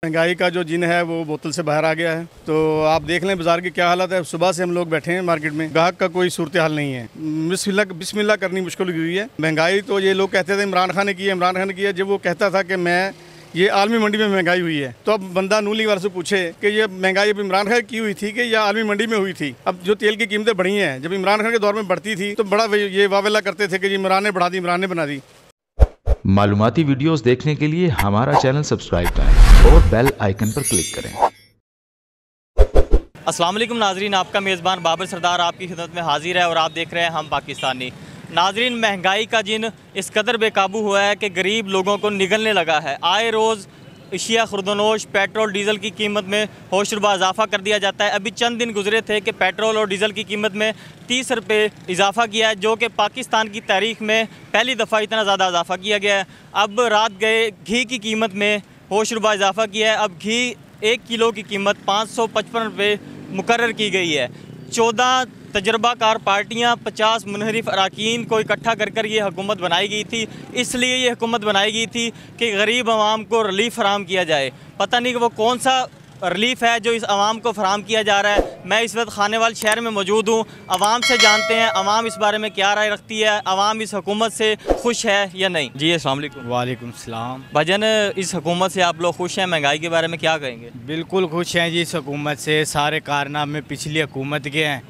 महंगाई का जो जिन है वो बोतल से बाहर आ गया है। तो आप देख लें बाजार की क्या हालत है। सुबह से हम लोग बैठे हैं मार्केट में, ग्राहक का कोई सूरत हाल नहीं है। बिस्मिल्लाह करनी मुश्किल हुई है। महंगाई तो ये लोग कहते थे इमरान खान ने की है। जब वो कहता था कि मैं ये आलमी मंडी में महंगाई हुई है, तो अब बंदा नून लीग वाले से पूछे कि ये महंगाई अब इमरान खान की हुई थी कि या आलमी मंडी में हुई थी। अब जो तेल की कीमतें बढ़ी हैं, जब इमरान खान के दौर में बढ़ती थी तो बड़ा ये वावेला करते थे कि इमरान ने बढ़ा दी, इमरान ने बना दी। मालूमाती वीडियोस देखने के लिए हमारा चैनल सब्सक्राइब करें और बेल आइकन पर क्लिक करें। अस्सलाम वालेकुम नाजरीन, आपका मेज़बान बाबर सरदार आपकी खिदमत में हाजिर है और आप देख रहे हैं हम पाकिस्तानी। नाजरीन, महंगाई का जिन इस कदर बेकाबू हुआ है कि गरीब लोगों को निगलने लगा है। आए रोज़ अशिया खुर्दनोश पेट्रोल डीज़ल की कीमत में होशरुबा इजाफ़ा कर दिया जाता है। अभी चंद दिन गुजरे थे कि पेट्रोल और डीज़ल की कीमत में 30 रुपये इजाफ़ा किया है, जो कि पाकिस्तान की तारीख़ में पहली दफ़ा इतना ज़्यादा इजाफ़ा किया गया है। अब रात गए घी की कीमत में होशरुबा इजाफ़ा किया है। अब घी 1 किलो की कीमत 555 रुपये मुकर्रर की गई है। 14 तजर्बाकार पार्टियाँ 50 मुनहरिफ अरकान को इकट्ठा कर कर ये हुकूमत बनाई गई थी। इसलिए ये हुकूमत बनाई गई थी कि गरीब आवाम को रिलीफ फराम किया जाए। पता नहीं कि वो कौन सा रिलीफ है जो इस आवाम को फराम किया जा रहा है। मैं इस वक्त खानेवाल शहर में मौजूद हूँ। आवाम से जानते हैं आवाम इस बारे में क्या राय रखती है, आवाम इस हुकूमत से खुश है या नहीं। जी अस्सलाम वालेकुम। वालेकुम सलाम। भाईजान, इस हुकूमत से आप लोग खुश हैं? महंगाई के बारे में क्या कहेंगे? बिल्कुल खुश हैं जी इस हुकूमत से। सारे कारनामे पिछली हुकूमत के हैं।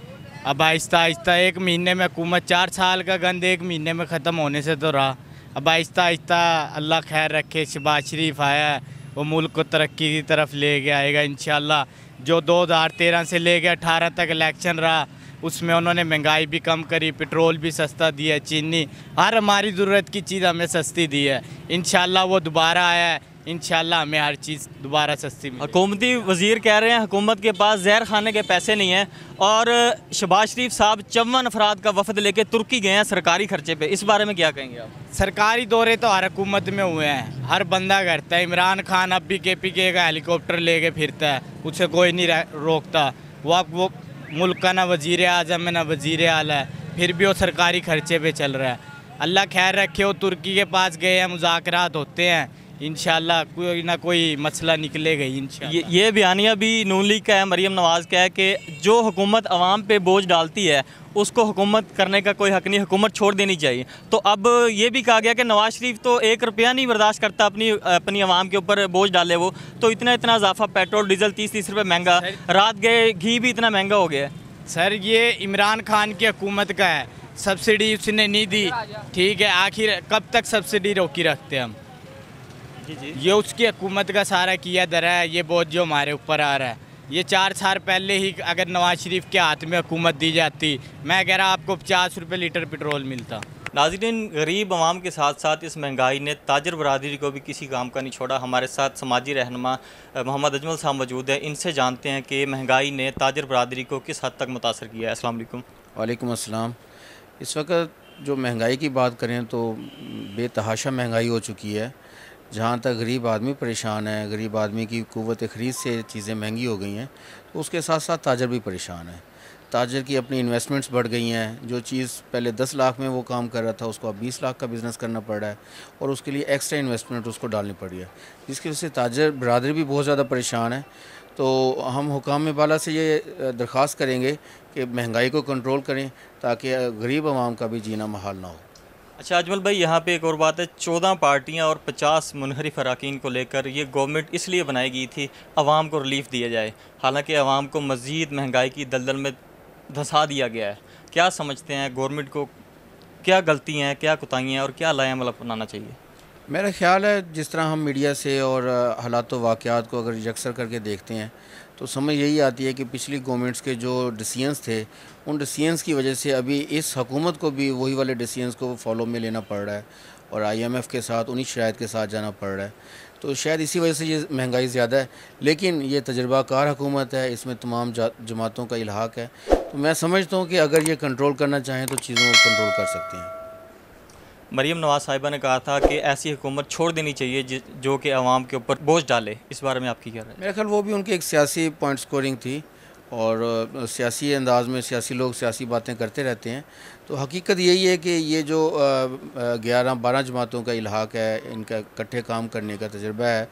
अब आहिस्ता आहिस्ता 1 महीने में हुकूमत 4 साल का गंद 1 महीने में ख़त्म होने से तो रहा। अब आहिस्ता आहिस्ता अल्लाह खैर रखे, शहबाज शरीफ आया है, वो मुल्क को तरक्की की तरफ ले के आएगा इंशाल्लाह। जो 2013 से ले के 18 तक इलेक्शन रहा, उसमें उन्होंने महंगाई भी कम करी, पेट्रोल भी सस्ता दिया, चीनी हर हमारी ज़रूरत की चीज़ हमें सस्ती दी है। इंशाल्लाह वो दोबारा आया है, इंशाल्लाह हमें हर चीज़ दोबारा सस्ती मिलेगी। हुकूमती वज़ीर कह रहे हैं हुकूमत के पास जहर खाने के पैसे नहीं हैं और शहबाज शरीफ साहब 54 अफराद का वफद लेके तुर्की गए हैं सरकारी खर्चे पे। इस बारे में क्या कहेंगे आप? सरकारी दौरे तो हर हुकूमत में हुए हैं, हर बंदा करता है। इमरान खान अब भी KPK का हेलीकॉप्टर लेके फिरता है, उसे कोई नहीं रोकता। वो मुल्क का ना वज़ीर आज़म है ना वज़ीर आला है, फिर भी वो सरकारी खर्चे पे चल रहा है। अल्लाह खैर रखे। वो तुर्की के पास गए हैं, मुज़ाकरात होते हैं, इंशाल्लाह कोई ना कोई मसला निकलेगा इंशाल्लाह। ये बयानिया भी नून लीग का है, मरीम नवाज़ का है कि जो हुकूमत आवाम पे बोझ डालती है उसको हुकूमत करने का कोई हक नहीं, हुकूमत छोड़ देनी चाहिए। तो अब ये भी कहा गया कि नवाज़ शरीफ तो 1 रुपया नहीं बर्दाश्त करता अपनी आवाम के ऊपर बोझ डाले वो, तो इतना इजाफा पेट्रोल डीजल 30 रुपये महंगा, रात गए घी भी इतना महंगा हो गया है। सर ये इमरान खान की हुकूमत का है, सब्सिडी उसने नहीं दी, ठीक है। आखिर कब तक सब्सिडी रोकी रखते हम? जी। ये उसकी हुकूमत का सारा किया धरा है, ये बोझ जो हमारे ऊपर आ रहा है। ये 4 साल पहले ही अगर नवाज शरीफ के हाथ में हुकूमत दी जाती, मैं कह रहा आपको 50 रुपये लीटर पेट्रोल मिलता। नाज़रीन, गरीब आवाम के साथ साथ इस महंगाई ने ताजर बरादरी को भी किसी काम का नहीं छोड़ा। हमारे साथ समाजी रहनुमा मोहम्मद अजमल साहब मौजूद है, इनसे जानते हैं कि महंगाई ने ताजर बरादरी को किस हद तक मुतासर किया है। अस्सलाम वालेकुम। वालेकुम अस्सलाम। इस वक्त जो महंगाई की बात करें तो बेतहाशा महंगाई हो चुकी है। जहाँ तक गरीब आदमी परेशान है, गरीब आदमी की क़ुव्वत ख़रीद से चीज़ें महंगी हो गई हैं, तो उसके साथ साथ ताजर भी परेशान है। ताजर की अपनी इन्वेस्टमेंट्स बढ़ गई हैं। जो चीज़ पहले 10 लाख में वो काम कर रहा था, उसको अब 20 लाख का बिज़नेस करना पड़ रहा है और उसके लिए एक्स्ट्रा इन्वेस्टमेंट उसको डालनी पड़ रही है, जिसकी वजह से ताजर बरादरी भी बहुत ज़्यादा परेशान है। तो हम हुकाम बाला से ये दरख्वास्त करेंगे कि महंगाई को कंट्रोल करें ताकि गरीब आवाम का भी जीना महाल ना हो। अच्छा अजमल भाई, यहाँ पे एक और बात है, 14 पार्टियाँ और 50 मुनहरिफ अरकान को लेकर ये गवर्नमेंट इसलिए बनाई गई थी आवाम को रिलीफ दिया जाए, हालांकि आवाम को मज़ीद महंगाई की दलदल में धंसा दिया गया है। क्या समझते हैं गवर्नमेंट को क्या गलतियाँ हैं, क्या कोताहियाँ हैं और क्या लाएअमल अपनाना चाहिए? मेरा ख़्याल है जिस तरह हम मीडिया से और हालात व वाक़यात को अगर यकसर करके देखते हैं तो समझ यही आती है कि पिछली गवर्नमेंट्स के जो डिसीजंस थे, उन डिसीजंस की वजह से अभी इस हुकूमत को भी वही वाले डिसीजंस को फॉलो में लेना पड़ रहा है और IMF के साथ उन्हीं शराइत के साथ जाना पड़ रहा है। तो शायद इसी वजह से ये महंगाई ज़्यादा है, लेकिन ये तजर्बाकार हुकूमत है, इसमें तमाम जमातों का इल्हाक है। तो मैं समझता हूँ कि अगर ये कंट्रोल करना चाहें तो चीज़ों को कंट्रोल कर सकते हैं। मरीम नवाज़ साहिबा ने कहा था कि ऐसी हुकूमत छोड़ देनी चाहिए जो कि आवाम के ऊपर बोझ डाले, इस बारे में आपकी क्या राय है? मेरा ख्याल वो भी उनकी एक सियासी पॉइंट स्कोरिंग थी और सियासी अंदाज में सियासी लोग सियासी बातें करते रहते हैं। तो हकीकत यही है कि ये जो 11-12 जमातों का इल्हाक है, इनका इकट्ठे काम करने का तजुर्बा है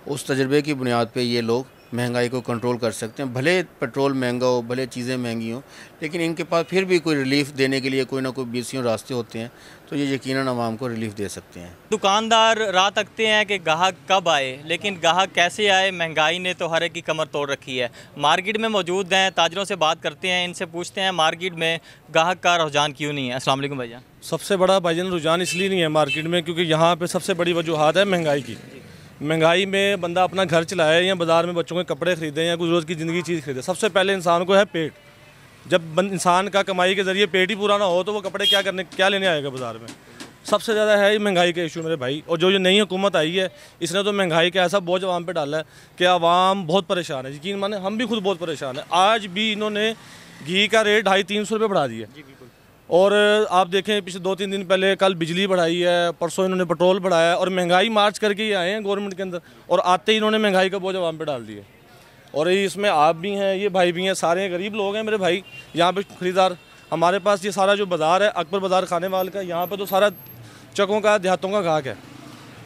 उस तजर्बे की बुनियाद पे ये लोग महंगाई को कंट्रोल कर सकते हैं। भले पेट्रोल महंगा हो, भले चीज़ें महंगी हों, लेकिन इनके पास फिर भी कोई रिलीफ देने के लिए कोई ना कोई बीसियों रास्ते होते हैं, तो ये यकीनन आवाम को रिलीफ दे सकते हैं। दुकानदार राह तकते हैं कि ग्राहक कब आए, लेकिन ग्राहक कैसे आए? महंगाई ने तो हर एक की कमर तोड़ रखी है। मार्केट में मौजूद हैं, ताजरों से बात करते हैं, इनसे पूछते हैं मार्केट में ग्राहक का रुझान क्यों नहीं है। अस्सलाम वालेकुम भैया। सबसे बड़ा भाईजान रुझान इसलिए नहीं है मार्केट में क्योंकि यहाँ पे सबसे बड़ी वजूहत है महंगाई की। महंगाई में बंदा अपना घर चलाए या बाज़ार में बच्चों के कपड़े ख़रीदे या कुछ रोज़ की ज़िंदगी चीज़ खरीदे, सबसे पहले इंसान को है पेट। जब इंसान का कमाई के ज़रिए पेट ही पूरा ना हो तो वो कपड़े क्या लेने आएगा बाज़ार में। सबसे ज़्यादा है महंगाई का इशू मेरे भाई। और जो नई हुकूमत आई है इसने तो महंगाई का ऐसा बोझ आवाम पे डाला है कि आवाम बहुत परेशान है। यकीन माने हम भी खुद बहुत परेशान है। आज भी इन्होंने घी का रेट 250-300 रुपये बढ़ा दिया। और आप देखें पिछले 2-3 दिन पहले कल बिजली बढ़ाई है, परसों इन्होंने पेट्रोल बढ़ाया है और महंगाई मार्च करके ही आए हैं गवर्नमेंट के अंदर, और आते ही इन्होंने महंगाई का बोझ आवाम पे डाल दिया। और इसमें आप भी हैं, ये भाई भी हैं, सारे गरीब लोग हैं मेरे भाई। यहाँ पे खरीदार हमारे पास ये सारा जो बाज़ार है अकबर बाज़ार खाने वाल का, यहाँ पे तो सारा चकों का देहातों का गाहक है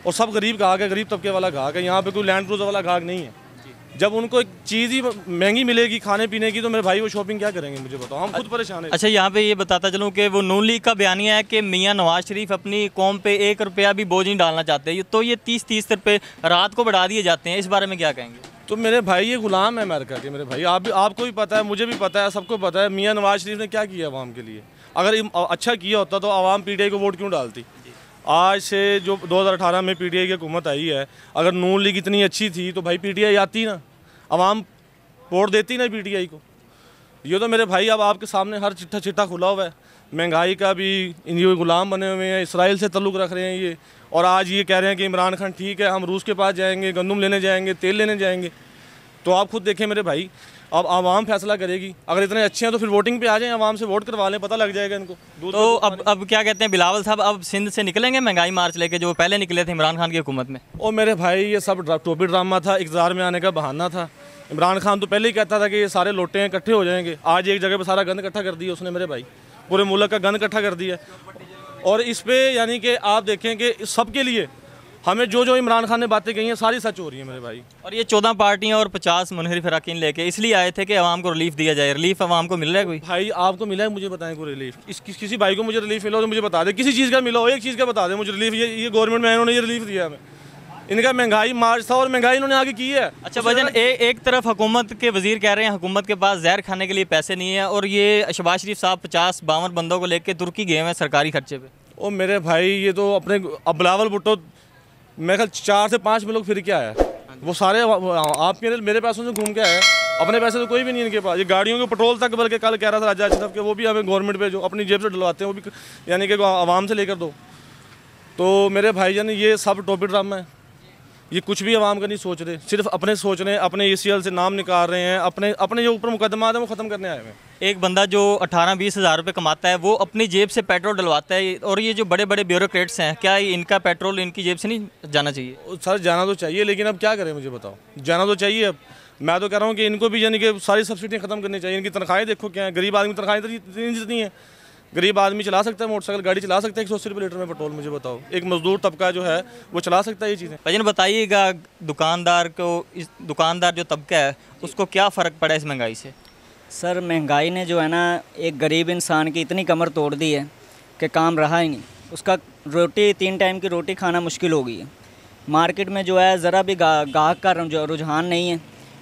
और सब गरीब गाहक है, गरीब तबके वाला गाहक है। यहाँ पे कोई लैंड क्रूज़र वाला गाहक नहीं है। जब उनको एक चीज़ ही महंगी मिलेगी खाने पीने की तो मेरे भाई वो शॉपिंग क्या करेंगे मुझे बताओ, हम खुद परेशान हैं। अच्छा, यहाँ पे ये बताता चलूँ कि वो नून लीग का बयानिया है कि मियाँ नवाज शरीफ अपनी कौम पे 1 रुपया भी बोझ नहीं डालना चाहते, तो ये 30-30 रुपये रात को बढ़ा दिए जाते हैं। इस बारे में क्या कहेंगे? तो मेरे भाई ये गुलाम है अमेरिका के मेरे भाई। आपको भी पता है, मुझे भी पता है, सबको पता है मियाँ नवाज शरीफ ने क्या किया अवाम के लिए। अगर अच्छा किया होता तो आवाम PTI को वोट क्यों डालती। आज से जो 2018 में PTI की हुकूमत आई है, अगर नून लीग इतनी अच्छी थी तो भाई PTI आती ना, आवाम वोट देती ना PTI को। ये तो मेरे भाई अब आपके सामने हर चिट्ठा खुला हुआ है। महंगाई का भी ये गुलाम बने हुए हैं, इसराइल से तल्लुक़ रख रहे हैं ये, और आज ये कह रहे हैं कि इमरान खान ठीक है, हम रूस के पास जाएंगे, गंदम लेने जाएंगे, तेल लेने जाएंगे। तो आप खुद देखें मेरे भाई, अब आवाम फैसला करेगी। अगर इतने अच्छे हैं तो फिर वोटिंग पे आ जाएं, आवाम से वोट करवा लें, पता लग जाएगा इनको। तो अब क्या कहते हैं बिलावल साहब, अब सिंध से निकलेंगे महंगाई मार्च लेके जो पहले निकले थे इमरान खान की हुकूमत में? और मेरे भाई ये सब टोपी ड्रामा था, इक़्तिदार में आने का बहाना था। इमरान खान तो पहले ही कहता था कि ये सारे लोटे हैं इकट्ठे हो जाएंगे। आज एक जगह पर सारा गंद इकट्ठा कर दिया उसने मेरे भाई, पूरे मुल्क का गंद इकट्ठा कर दिया। और इस पर यानी कि आप देखें कि सबके लिए हमें जो इमरान खान ने बातें कही हैं सारी सच हो रही है मेरे भाई। और ये 14 पार्टियां और 50 मुनहरिफ अरकान लेके इसलिए आए थे कि आवाम को रिलीफ दिया जाए। रिलीफ आवाम को मिल रहा है कोई? भाई आपको मिला है? मुझे बताएं कोई रिलीफ। किसी भाई को मुझे रिलीफ मिला हो तो मुझे बता दे, किसी चीज़ का मिला हो, एक चीज़ का बता दें मुझे रिलीफ। ये गवर्नमेंट में इन्होंने ये रिलीफ दिया हमें। इनका महंगाई मार्च था और महंगाई इन्होंने आगे की है। अच्छा भजन, एक तरफ हुकूमत के वजीर कह रहे हैं हुकूमत के पास जहर खाने के लिए पैसे नहीं है, और ये शहबाज शरीफ साहब 50-52 बंदों को लेकर तुर्की गए हैं सरकारी खर्चे पे। ओ मेरे भाई ये तो अपने बिलावल भुट्टो मेरे ख्याल 4 से 5 मुल्क फिर के आया है। वो सारे आप मेरे पैसों से घूम के आया है। अपने पैसे तो कोई भी नहीं इनके पास। ये गाड़ियों के पेट्रोल तक बल्कि कल कह रहा था राजा अशरफ के, वो भी हमें गवर्नमेंट पे जो अपनी जेब से डलवाते हैं वो भी यानी कि आवाम से लेकर दो। तो मेरे भाई जान ये सब टोपी ड्रामा है। ये कुछ भी आवाम का नहीं सोच रहे, सिर्फ अपने सोच रहे हैं, अपने ECL से नाम निकाल रहे हैं, अपने जो ऊपर मुकदमा है वो ख़त्म करने आए हैं। एक बंदा जो 18-20 हज़ार रुपये कमाता है वो अपनी जेब से पेट्रोल डलवाता है, और ये जो बड़े बड़े ब्यूरोक्रेट्स हैं, क्या इनका पेट्रोल इनकी जेब से नहीं जाना चाहिए? सर जाना तो चाहिए, लेकिन अब क्या करें मुझे बताओ। जाना तो चाहिए। अब मैं तो कह रहा हूँ कि इनको भी यानी कि सारी सब्सिडियाँ ख़त्म करनी चाहिए। इनकी तनख्वाहें देखो क्या है, गरीब आदमी तनख्वाहें इतनी जितनी है। गरीब आदमी चला सकता है मोटरसाइकिल, गाड़ी चला सकता है 180 रुपये लीटर में पेट्रोल। मुझे बताओ एक मजदूर तबका जो है वो चला सकता है ये चीज़ें? भजन बताइएगा, दुकानदार जो तबका है उसको क्या फ़र्क पड़ा इस महंगाई से? सर महंगाई ने जो है ना एक गरीब इंसान की इतनी कमर तोड़ दी है कि काम रहा ही नहीं। उसका 3 टाइम की रोटी खाना मुश्किल हो गई है। मार्केट में जो है ज़रा भी गाहक का रुझान नहीं है,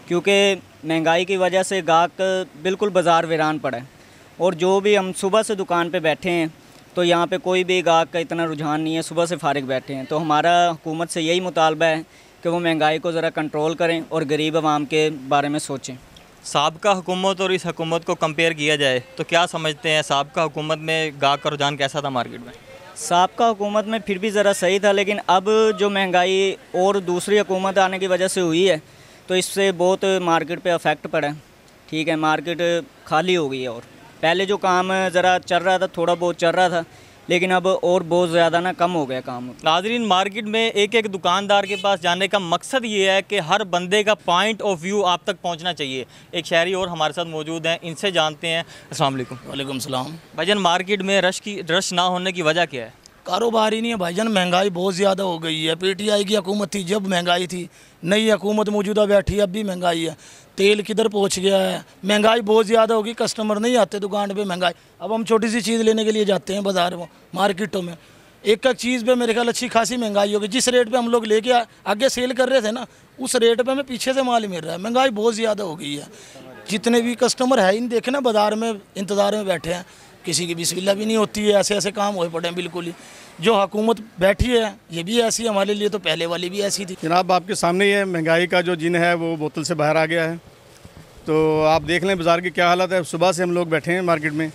क्योंकि महंगाई की वजह से गाहक बिल्कुल बाज़ार वीरान पड़ा है। और जो भी हम सुबह से दुकान पे बैठे हैं तो यहाँ पे कोई भी गाहक का इतना रुझान नहीं है, सुबह से फारिग बैठे हैं। तो हमारा हुकूमत से यही मुतालबा है कि वो महंगाई को ज़रा कंट्रोल करें और गरीब आवाम के बारे में सोचें। साबका हुकूमत और इस हुकूमत को कंपेयर किया जाए तो क्या समझते हैं, साबका हुकूमत में गाहक का रुझान कैसा था मार्केट में? साबका हुकूमत में फिर भी ज़रा सही था, लेकिन अब जो महंगाई और दूसरी हुकूमत आने की वजह से हुई है तो इससे बहुत मार्केट पे अफेक्ट पड़ा है। ठीक है, मार्केट खाली हो गई है। और पहले जो काम ज़रा चल रहा था, थोड़ा बहुत चल रहा था, लेकिन अब और बहुत ज़्यादा ना कम हो गया काम। नाज़रीन, मार्केट में एक दुकानदार के पास जाने का मकसद ये है कि हर बंदे का पॉइंट ऑफ व्यू आप तक पहुंचना चाहिए। एक शहरी और हमारे साथ मौजूद हैं, इनसे जानते हैं। अस्सलाम वालेकुम। वालेकुम सलाम। भाईजान, मार्केट में रश ना होने की वजह क्या है? कारोबार ही नहीं है भाईजान, महंगाई बहुत ज़्यादा हो गई है। पीटीआई की हुकूमत थी जब महंगाई थी, नई हुकूमत मौजूदा बैठी अब भी महंगाई है। तेल किधर पहुंच गया है, महंगाई बहुत ज़्यादा होगी, कस्टमर नहीं आते दुकान पे, महंगाई। अब हम छोटी सी चीज़ लेने के लिए जाते हैं बाज़ार में, मार्केटों में, एक चीज़ पे मेरे ख्याल अच्छी खासी महंगाई होगी। जिस रेट पे हम लोग लेके आगे सेल कर रहे थे ना, उस रेट पे हमें पीछे से माल मिल रहा है। महंगाई बहुत ज़्यादा हो गई है। जितने भी कस्टमर है इन देखे ना बाज़ार में इंतज़ार में बैठे हैं, किसी की बिस्मिल्लाह भी नहीं होती है, ऐसे ऐसे काम हो पड़े हैं बिल्कुल ही। जो हुकूमत बैठी है ये भी ऐसी है, हमारे लिए तो पहले वाली भी ऐसी थी। जनाब आपके सामने ही है, महंगाई का जो जिन है वो बोतल से बाहर आ गया है। तो आप देख लें बाज़ार की क्या हालत है। सुबह से हम लोग बैठे हैं मार्केट में,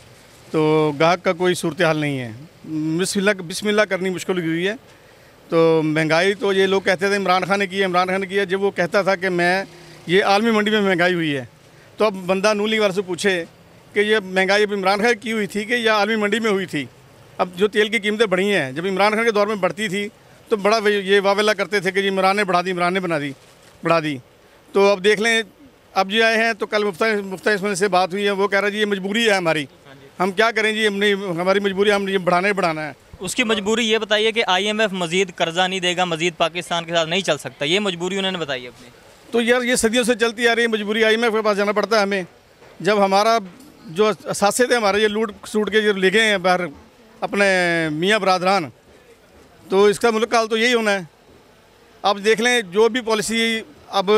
तो ग्राहक का कोई सूरत हाल नहीं है। बिस्मिल्लाह करनी मुश्किल हुई है। तो महंगाई तो ये लोग कहते थे इमरान खान ने की है, इमरान खान ने की है। जब वो कहता था कि मैं ये आलमी मंडी में महंगाई हुई है, तो अब बंदा नून लीग वाले से पूछे कि ये महंगाई अब इमरान खान की हुई थी कि या आलमी मंडी में हुई थी। अब जो तेल की कीमतें बढ़ी हैं, जब इमरान खान के दौर में बढ़ती थी तो बड़ा ये वावेला करते थे कि इमरान ने बढ़ा दी, इमरान ने बढ़ा दी। तो अब देख लें, अब जी आए हैं तो कल मुफ्ती इसमाइल से बात हुई है, वो कह रहा है जी ये मजबूरी है हमारी, हम क्या करें जी, हमने हमारी मजबूरी, हम ये बढ़ाना है। उसकी मजबूरी ये बताइए कि IMF मज़ीद कर्जा नहीं देगा, मज़ीद पाकिस्तान के साथ नहीं चल सकता, ये मजबूरी उन्होंने बताई अपनी। तो यार ये सदियों से चलती आ रही है मजबूरी, IMF के पास जाना पड़ता है हमें। जब हमारा जो असासे थे हमारे ये लूट सूट के जो ले गए हैं बाहर अपने मियाँ बरादरान, तो इसका मुल्क हाल तो यही होना है। अब देख लें जो भी पॉलिसी अब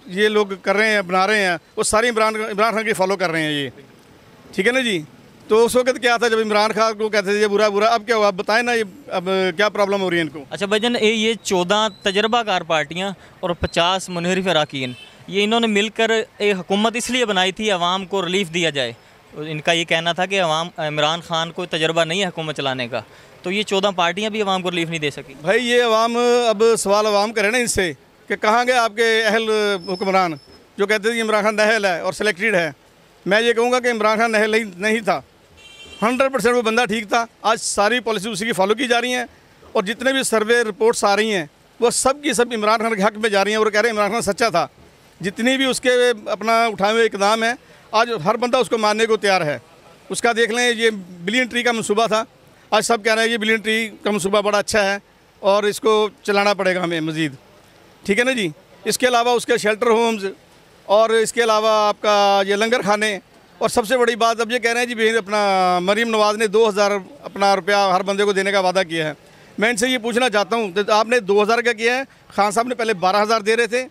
ये लोग कर रहे हैं, बना रहे हैं, वो सारी इमरान खान की फॉलो कर रहे हैं ये, ठीक है ना जी। तो उस वक्त क्या था जब इमरान खान को कहते थे ये बुरा, अब क्या हुआ, आप बताएं ना, ये अब क्या प्रॉब्लम हो रही है इनको। अच्छा भाईजान, ये 14 तजर्बाकार पार्टियाँ और 50 मुनहरिफ अराकीन, ये इन्होंने मिलकर एक हुकूमत इसलिए बनाई थी अवाम को रिलीफ दिया जाए। इनका ये कहना था कि इमरान खान को तजर्बा नहीं है हुकूमत चलाने का, तो ये 14 पार्टियाँ भी अवाम को रिलीफ नहीं दे सकी। भाई ये अवाम, अब सवाल अवाम करे ना इनसे कि कहाँ गए आपके अहल हुक्मरान जो कहते थे कि इमरान खान नहल है और सिलेक्टेड है। मैं ये कहूँगा कि इमरान खान नहल नहीं था, 100% वो बंदा ठीक था। आज सारी पॉलिसी उसी की फॉलो की जा रही हैं और जितने भी सर्वे रिपोर्ट्स आ रही हैं वो सब की सब इमरान खान के हक़ में जा रही हैं और कह रहे हैं इमरान खान सच्चा था। जितनी भी उसके अपना उठाए हुए इकदाम है आज हर बंदा उसको मानने को तैयार है। उसका देख लें, ये बिलियन ट्री का मनसूबा था, आज सब कह रहे हैं ये बिलियन ट्री का मनसूबा बड़ा अच्छा है और इसको चलाना पड़ेगा हमें मज़ीद, ठीक है ना जी। इसके अलावा उसके शेल्टर होम्स और इसके अलावा आपका ये लंगर खाने, और सबसे बड़ी बात अब ये कह रहे हैं जी अपना मरीम नवाज़ ने 2000 अपना रुपया हर बंदे को देने का वादा किया है। मैं इनसे ये पूछना चाहता हूँ, तो आपने 2000 का किया है, खान साहब ने पहले 12000 दे रहे थे,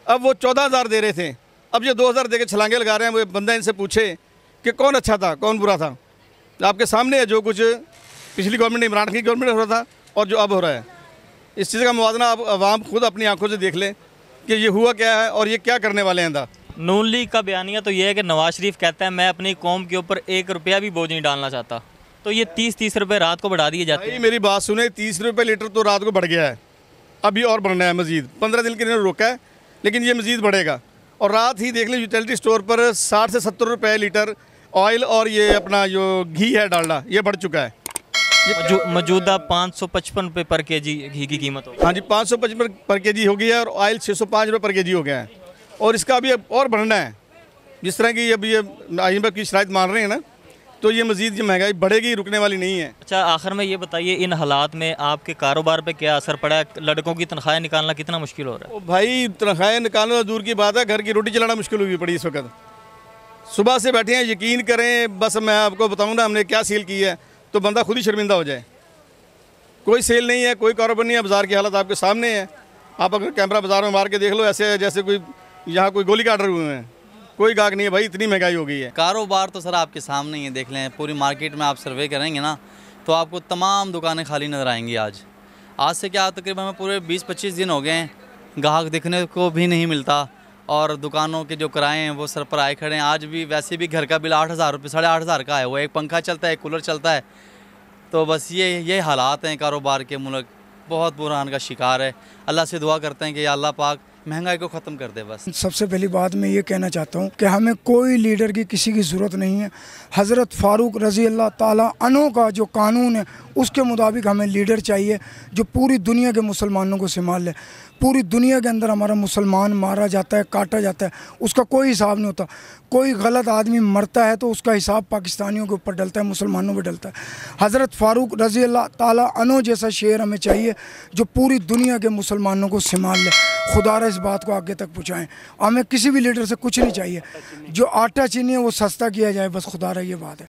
अब वो 14000 दे रहे थे, अब ये 2000 दे के छलांगे लगा रहे हैं। वो बंदा इनसे पूछे कि कौन अच्छा था कौन बुरा था। आपके सामने है जो कुछ पिछली गवर्नमेंट इमरान की गवर्नमेंट हो रहा था और जो अब हो रहा है, इस चीज़ का मुवाजना आप आवाम खुद अपनी आंखों से देख लें कि ये हुआ क्या है और ये क्या करने वाले हैं। दा नून लीग का बयानिया तो ये है कि नवाज शरीफ कहता है मैं अपनी कौम के ऊपर 1 रुपया भी बोझ नहीं डालना चाहता, तो ये 30 रुपये रात को बढ़ा दिए जाते हैं। मेरी बात सुने, 30 रुपये लीटर तो रात को बढ़ गया है, अभी और बढ़ना है मज़ीद। 15 दिन के लिए रोका है लेकिन ये मज़ीद बढ़ेगा। और रात ही देख लें यूटिलिटी स्टोर पर 60 से 70 रुपये लीटर ऑयल और ये अपना जो घी है डालडा ये बढ़ चुका है। मौजूदा 555 रुपये पर केजी घी की कीमत होगी। हाँ जी 555 पर केजी हो गई है और ऑयल 605 रुपये पर केजी हो गया है और इसका अभी और बढ़ना है। जिस तरह की अभी ये IMF की शराइत मान रहे हैं ना, तो ये मज़ीद जो महंगाई बढ़ेगी, रुकने वाली नहीं है। अच्छा आखिर में ये बताइए, इन हालात में आपके कारोबार पे क्या असर पड़ा है? लड़कों की तनख्वाहें निकालना कितना मुश्किल हो रहा है? भाई तनख्वाहें निकालना दूर की बात है, घर की रोटी चलाना मुश्किल हुई पड़ी इस वक्त। सुबह से बैठे हैं, यकीन करें, बस मैं आपको बताऊँ ना हमने क्या सेल की है तो बंदा खुद ही शर्मिंदा हो जाए। कोई सेल नहीं है, कोई कारोबार नहीं है, बाज़ार की हालत आपके सामने है। आप अगर कैमरा बाज़ार में मार के देख लो, ऐसे जैसे कोई यहाँ कोई गोली काट रहे हुए हैं, कोई गाहक नहीं है भाई, इतनी महंगाई हो गई है। कारोबार तो सर आपके सामने ही है, देख लें पूरी मार्केट में आप सर्वे करेंगे ना तो आपको तमाम दुकानें खाली नज़र आएंगी। आज से क्या तकरीबन हमें पूरे 20-25 दिन हो गए हैं, गाहक दिखने को भी नहीं मिलता और दुकानों के जो किराए हैं वो सर पर आए खड़े हैं। आज भी वैसे भी घर का बिल 8000 रुपये 8500 का है, वो एक पंखा चलता है, एक कूलर चलता है। तो बस ये हालात हैं कारोबार के, मुल्क बहुत बुरहान का शिकार है। अल्लाह से दुआ करते हैं कि अल्लाह पाक महंगाई को ख़त्म कर दे। बस सबसे पहली बात मैं ये कहना चाहता हूँ कि हमें कोई लीडर की किसी की ज़रूरत नहीं है। हज़रत फ़ारूक रज़ी अल्लाह ताला अन्हु का जो कानून है उसके मुताबिक हमें लीडर चाहिए जो पूरी दुनिया के मुसलमानों को संभाल ले। पूरी दुनिया के अंदर हमारा मुसलमान मारा जाता है, काटा जाता है, उसका कोई हिसाब नहीं होता। कोई गलत आदमी मरता है तो उसका हिसाब पाकिस्तानियों के ऊपर डलता है, मुसलमानों पर डलता है। हज़रत फ़ारूक रज़ी अल्लाह ताला अन्हु जैसा शेर हमें चाहिए जो पूरी दुनिया के मुसलमानों को संभाल ले। खुदारा इस बात को आगे तक पहुँचाएँ। हमें किसी भी लीडर से कुछ नहीं चाहिए, जो आटा चीनी है वो सस्ता किया जाए, बस खुदारा ये बात है।